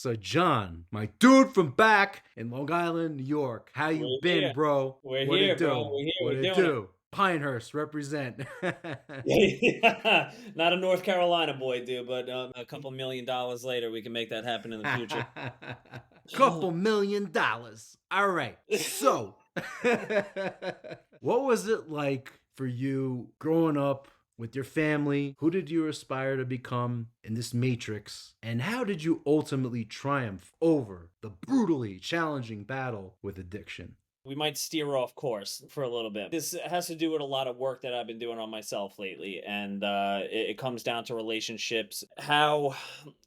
So John, my dude from back in Long Island, New York, how you We're been, here. bro? We're What here, it bro. do? We're here. What We're it doing do? Pinehurst represent. it. Not a North Carolina boy, dude, but a couple $1 million later, we can make that happen in the future. Couple $1 million. All right. So, what was it like for you growing up with your family? Who did you aspire to become in this matrix? And how did you ultimately triumph over the brutally challenging battle with addiction? We might steer off course for a little bit. This has to do with a lot of work that I've been doing on myself lately, and it comes down to relationships. How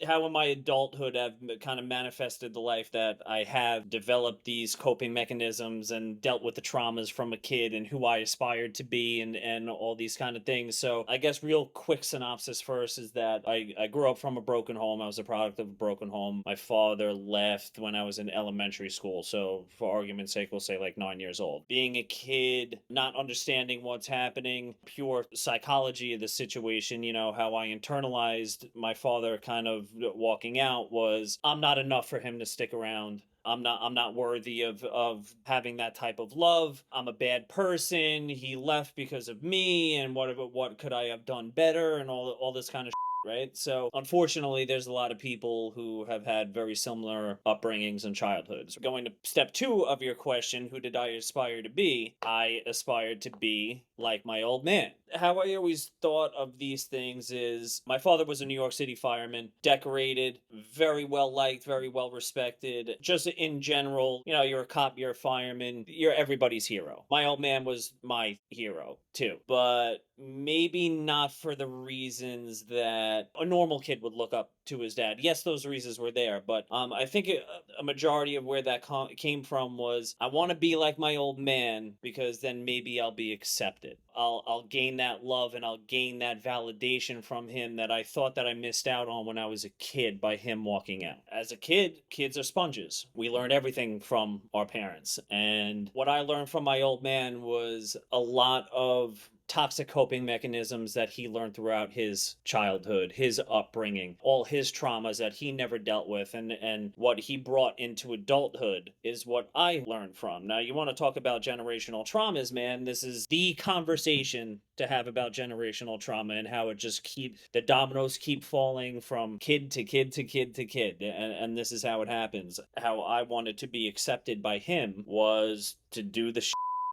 in my adulthood I've kind of manifested the life that I have, developed these coping mechanisms, and dealt with the traumas from a kid, and who I aspired to be, and all these kind of things. So I guess real quick synopsis first is that I grew up from a broken home. I was a product of a broken home. My father left when I was in elementary school, so for argument's sake, we'll say like 9 years old. Being a kid, not understanding what's happening, pure psychology of the situation, how I internalized my father kind of walking out was I'm not enough for him to stick around. I'm not worthy of having that type of love. I'm a bad person. He left because of me, and what could I have done better, and all this kind of right? So, unfortunately, there's a lot of people who have had very similar upbringings and childhoods. Going to step two of your question, who did I aspire to be? I aspired to be like my old man. How I always thought of these things is my father was a New York City fireman, decorated, very well liked, very well respected. Just in general, you're a cop, you're a fireman, you're everybody's hero. My old man was my hero too, but maybe not for the reasons that a normal kid would look up to his dad. Yes, those reasons were there, but I think a majority of where that came from was I want to be like my old man because then maybe I'll be accepted. I'll gain that love, and I'll gain that validation from him that I thought that I missed out on when I was a kid by him walking out. As a kid, kids are sponges. We learn everything from our parents. And what I learned from my old man was a lot of toxic coping mechanisms that he learned throughout his childhood, his upbringing, all his traumas that he never dealt with, and what he brought into adulthood is what I learned from. Now, you want to talk about generational traumas, man, this is the conversation to have about generational trauma, and how it just the dominoes keep falling from kid to kid to kid to kid, and this is how it happens. How I wanted to be accepted by him was to do the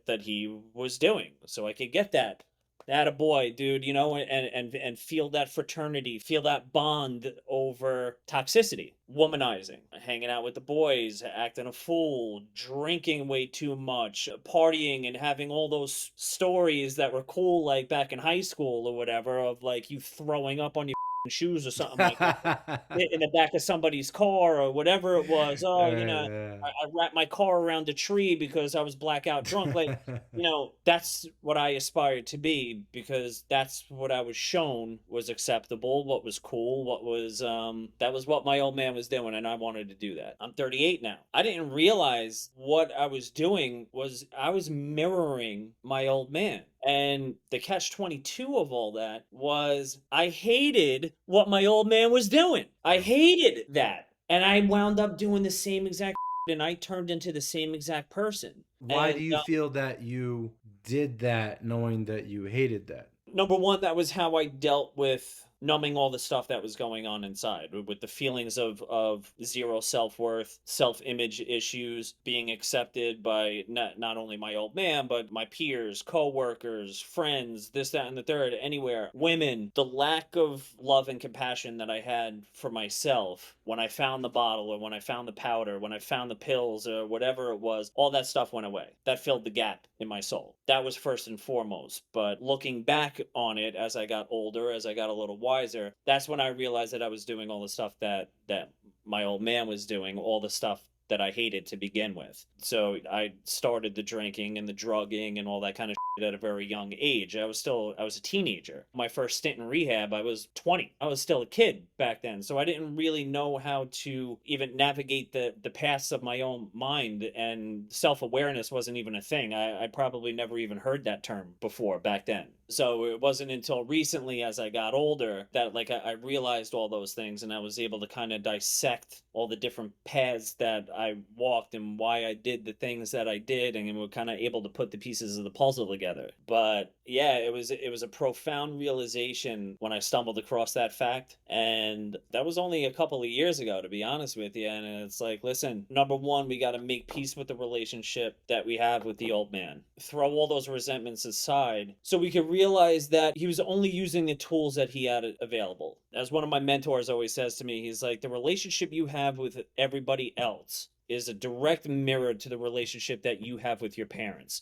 that he was doing so I could get that a boy, dude, and feel that fraternity, feel that bond over toxicity, womanizing, hanging out with the boys, acting a fool, drinking way too much, partying, and having all those stories that were cool, like back in high school or whatever, of like you throwing up on your shoes or something like that in the back of somebody's car or whatever it was. Oh, I wrapped my car around a tree because I was blackout drunk. Like, that's what I aspired to be, because that's what I was shown was acceptable, what was cool, that was what my old man was doing, and I wanted to do that. I'm 38 now. I didn't realize what I was doing was I was mirroring my old man. And the catch 22 of all that was I hated what my old man was doing. I hated that. And I wound up doing the same exact and I turned into the same exact person. Why And do you feel that you did that knowing that you hated that? number one, that was how I dealt with numbing all the stuff that was going on inside, with the feelings of zero self-worth, self-image issues, being accepted by not only my old man, but my peers, co-workers, friends, this, that, and the third, anywhere, women. The lack of love and compassion that I had for myself when I found the bottle, or when I found the powder, when I found the pills, or whatever it was, all that stuff went away. That filled the gap in my soul. That was first and foremost. But looking back on it as I got older, as I got a little wiser, that's when I realized that I was doing all the stuff that my old man was doing, all the stuff that I hated to begin with. So I started the drinking and the drugging and all that kind of at a very young age. I was a teenager. My first stint in rehab, I was 20. I was still a kid back then. So I didn't really know how to even navigate the paths of my own mind, and self-awareness wasn't even a thing. I probably never even heard that term before back then. So it wasn't until recently, as I got older, that like I realized all those things, and I was able to kind of dissect all the different paths that I walked and why I did the things that I did, and we're kind of able to put the pieces of the puzzle together. But yeah, it was a profound realization when I stumbled across that fact, and that was only a couple of years ago, to be honest with you. And it's like, listen, number one, we got to make peace with the relationship that we have with the old man. Throw all those resentments aside so we could realize that he was only using the tools that he had available. As one of my mentors always says to me, he's like, the relationship you have with everybody else is a direct mirror to the relationship that you have with your parents.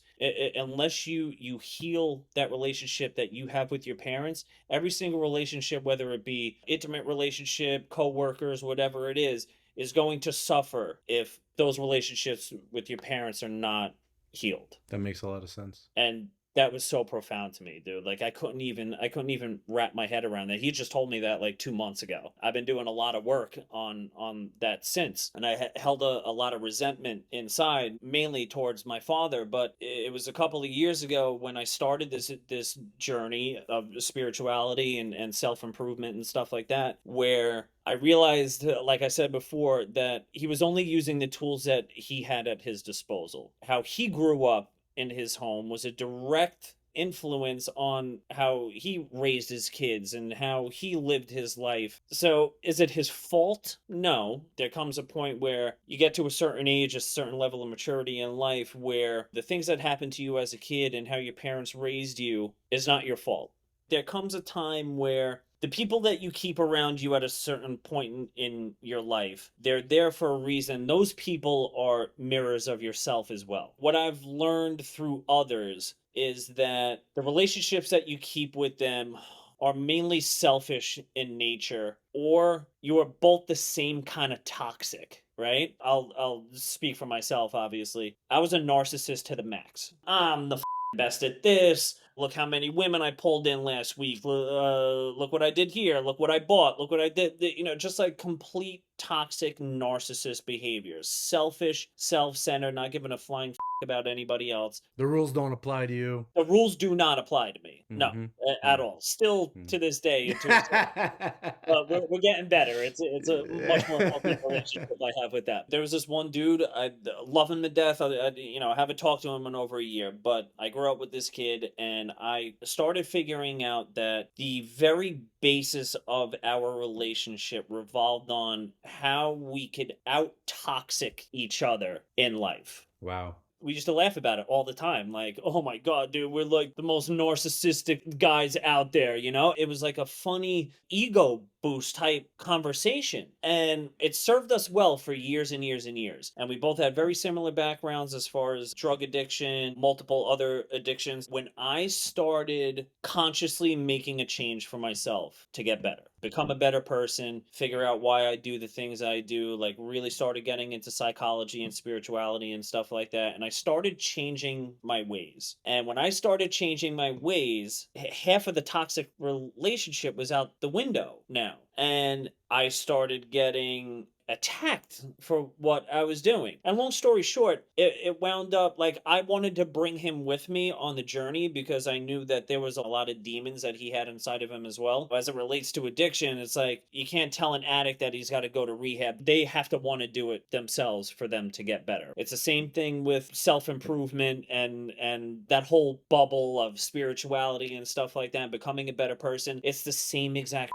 Unless you heal that relationship that you have with your parents, every single relationship, whether it be intimate relationship, co-workers, whatever it is going to suffer if those relationships with your parents are not healed. That makes a lot of sense. And that was so profound to me, dude. Like I couldn't even wrap my head around that. He just told me that like 2 months ago. I've been doing a lot of work on that since, and I held a lot of resentment inside, mainly towards my father. But it was a couple of years ago when I started this journey of spirituality and self improvement and stuff like that, where I realized, like I said before, that he was only using the tools that he had at his disposal. How he grew up in his home was a direct influence on how he raised his kids and how he lived his life. So, is it his fault? No. There comes a point where you get to a certain age, a certain level of maturity in life, where the things that happened to you as a kid and how your parents raised you is not your fault. There comes a time where the people that you keep around you at a certain point in your life, they're there for a reason. Those people are mirrors of yourself as well. What I've learned through others is that the relationships that you keep with them are mainly selfish in nature, or you are both the same kind of toxic, right? I'll speak for myself, obviously. I was a narcissist to the max. I'm the best at this. Look how many women I pulled in last week. Look what I did here. Look what I bought. Look what I did. Just like complete toxic narcissist behaviors. Selfish, self-centered, not giving a flying about anybody else. The rules don't apply to you. The rules do not apply to me. No, Mm-hmm. at all. Still to this day, but we're getting better. It's a much more healthy relationship I have with that. There was this one dude, I love him to death. I haven't talked to him in over a year, but I grew up with this kid, and I started figuring out that the very basis of our relationship revolved on how we could out toxic each other in life. Wow. We used to laugh about it all the time. Like, oh my God, dude, we're like the most narcissistic guys out there, you know? It was like a funny ego boost type conversation. And it served us well for years and years and years. And we both had very similar backgrounds as far as drug addiction, multiple other addictions. When I started consciously making a change for myself to get better, become a better person, figure out why I do the things I do, like really started getting into psychology and spirituality and stuff like that. And I started changing my ways. And when I started changing my ways, half of the toxic relationship was out the window now. And I started getting attacked for what I was doing. And long story short, it wound up like I wanted to bring him with me on the journey because I knew that there was a lot of demons that he had inside of him as well. As it relates to addiction, it's like you can't tell an addict that he's got to go to rehab. They have to want to do it themselves for them to get better. It's the same thing with self-improvement and that whole bubble of spirituality and stuff like that, becoming a better person. It's the same exact.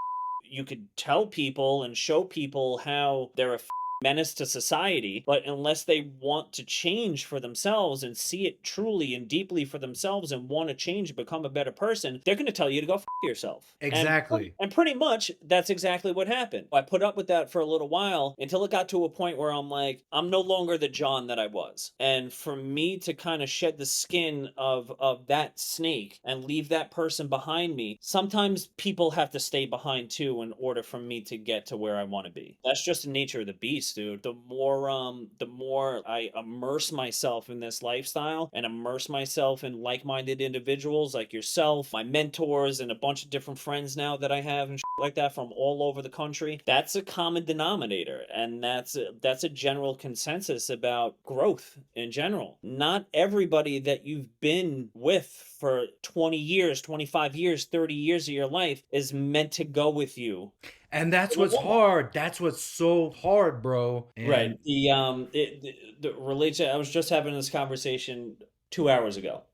You could tell people and show people how they're a menace to society, but unless they want to change for themselves and see it truly and deeply for themselves and want to change, become a better person, they're going to tell you to go yourself. Exactly. And pretty much that's exactly what happened. I put up with that for a little while until it got to a point where I'm like, I'm no longer the John that I was. And for me to kind of shed the skin of that snake and leave that person behind me, sometimes people have to stay behind too in order for me to get to where I want to be. That's just the nature of the beast. dude. The more I immerse myself in this lifestyle and immerse myself in like-minded individuals like yourself, my mentors, and a bunch of different friends now that I have and like that from all over the country, that's a common denominator, and that's a general consensus about growth in general. Not everybody that you've been with for 20 years, 25 years, 30 years of your life is meant to go with you. And that's In a what's woman. hard. That's what's so hard, bro. Right. And The religion. I was just having this conversation 2 hours ago.